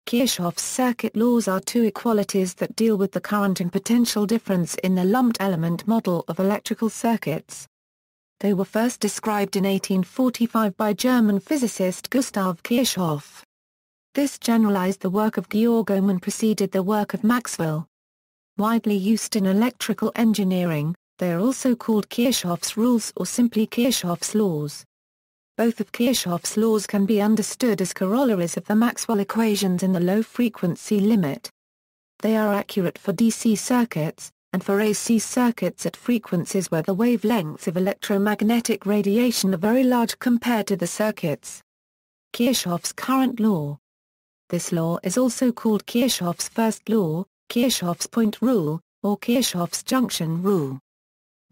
Kirchhoff's circuit laws are two equalities that deal with the current and potential difference in the lumped element model of electrical circuits. They were first described in 1845 by German physicist Gustav Kirchhoff. This generalized the work of Georg Ohm and preceded the work of Maxwell. Widely used in electrical engineering, they are also called Kirchhoff's rules or simply Kirchhoff's laws. Both of Kirchhoff's laws can be understood as corollaries of the Maxwell equations in the low-frequency limit. They are accurate for DC circuits, and for AC circuits at frequencies where the wavelengths of electromagnetic radiation are very large compared to the circuits. Kirchhoff's current law. This law is also called Kirchhoff's first law, Kirchhoff's point rule, or Kirchhoff's junction rule.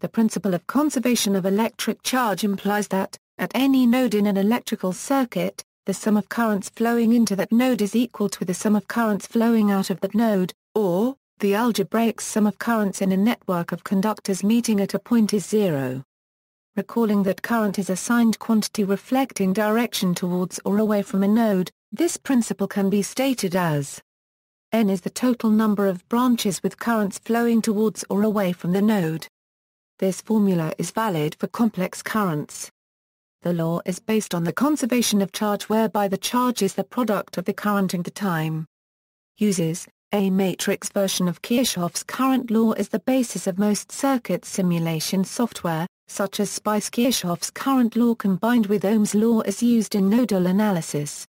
The principle of conservation of electric charge implies that, at any node in an electrical circuit, the sum of currents flowing into that node is equal to the sum of currents flowing out of that node, or, the algebraic sum of currents in a network of conductors meeting at a point is zero. Recalling that current is a signed quantity reflecting direction towards or away from a node, this principle can be stated as N is the total number of branches with currents flowing towards or away from the node. This formula is valid for complex currents. The law is based on the conservation of charge whereby the charge is the product of the current and the time. Uses a matrix version of Kirchhoff's current law is the basis of most circuit simulation software, such as SPICE. Kirchhoff's current law combined with Ohm's law is used in nodal analysis.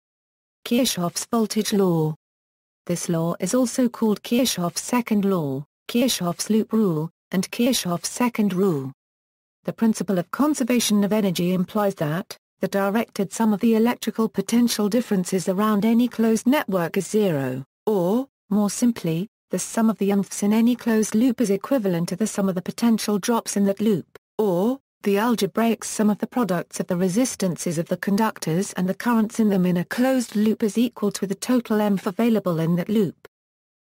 Kirchhoff's voltage law. This law is also called Kirchhoff's second law, Kirchhoff's loop rule, and Kirchhoff's second rule. The principle of conservation of energy implies that the directed sum of the electrical potential differences around any closed network is zero, or, more simply, the sum of the nths in any closed loop is equivalent to the sum of the potential drops in that loop, or, the algebraic sum of the products of the resistances of the conductors and the currents in them in a closed loop is equal to the total nth available in that loop.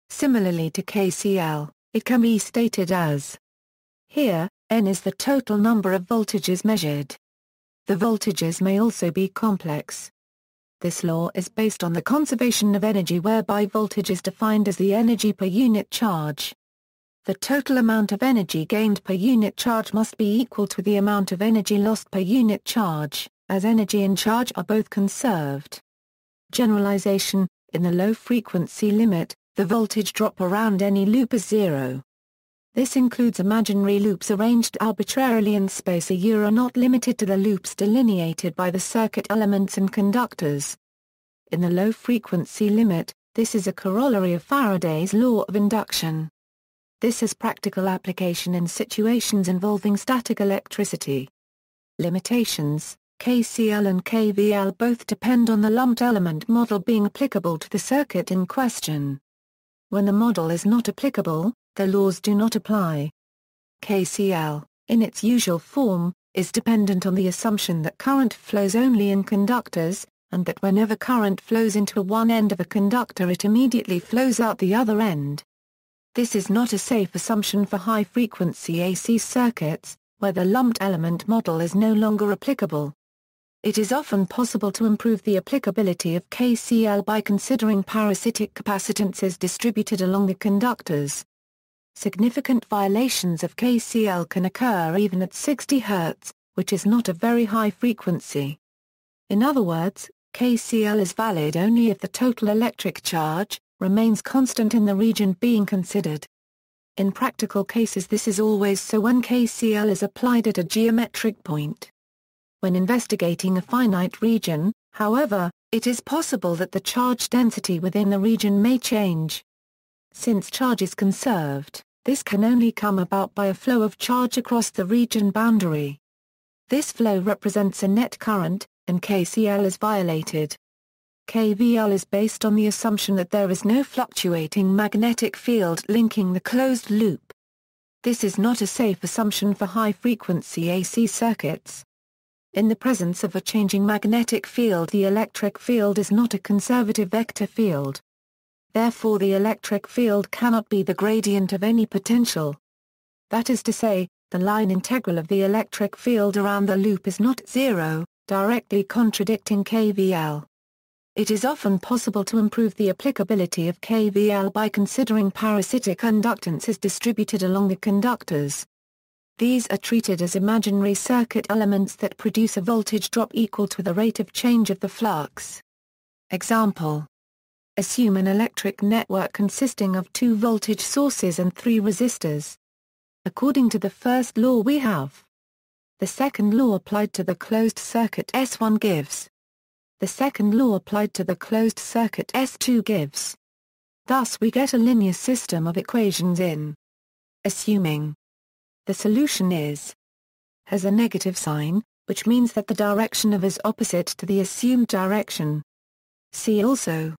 Similarly to KCL, it can be stated as here, N is the total number of voltages measured. The voltages may also be complex. This law is based on the conservation of energy whereby voltage is defined as the energy per unit charge. The total amount of energy gained per unit charge must be equal to the amount of energy lost per unit charge, as energy and charge are both conserved. Generalization: in the low-frequency limit, the voltage drop around any loop is zero. This includes imaginary loops arranged arbitrarily in space are not limited to the loops delineated by the circuit elements and conductors. In the low-frequency limit, this is a corollary of Faraday's law of induction. This has practical application in situations involving static electricity. Limitations: KCL and KVL both depend on the lumped element model being applicable to the circuit in question. When the model is not applicable, the laws do not apply. KCL, in its usual form, is dependent on the assumption that current flows only in conductors, and that whenever current flows into one end of a conductor it immediately flows out the other end. This is not a safe assumption for high-frequency AC circuits, where the lumped element model is no longer applicable. It is often possible to improve the applicability of KCL by considering parasitic capacitances distributed along the conductors. Significant violations of KCL can occur even at 60 Hz, which is not a very high frequency. In other words, KCL is valid only if the total electric charge remains constant in the region being considered. In practical cases this is always so when KCL is applied at a geometric point. When investigating a finite region, however, it is possible that the charge density within the region may change. Since charge is conserved, this can only come about by a flow of charge across the region boundary. This flow represents a net current, and KCL is violated. KVL is based on the assumption that there is no fluctuating magnetic field linking the closed loop. This is not a safe assumption for high-frequency AC circuits. In the presence of a changing magnetic field, the electric field is not a conservative vector field. Therefore the electric field cannot be the gradient of any potential. That is to say, the line integral of the electric field around the loop is not zero, directly contradicting KVL. It is often possible to improve the applicability of KVL by considering parasitic inductances distributed along the conductors. These are treated as imaginary circuit elements that produce a voltage drop equal to the rate of change of the flux. Example: assume an electric network consisting of 2 voltage sources and 3 resistors. According to the first law we have the second law applied to the closed circuit S1 gives the second law applied to the closed circuit S2 gives. Thus we get a linear system of equations in assuming the solution has a negative sign, which means that the direction of is opposite to the assumed direction. See also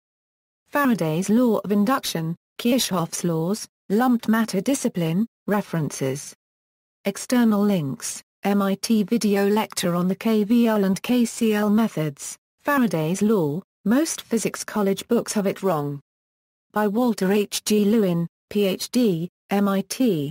Faraday's law of induction, Kirchhoff's laws, lumped matter discipline, references. External links: MIT video lecture on the KVL and KCL methods, Faraday's law, most physics college books have it wrong. By Walter H. G. Lewin, Ph.D., MIT.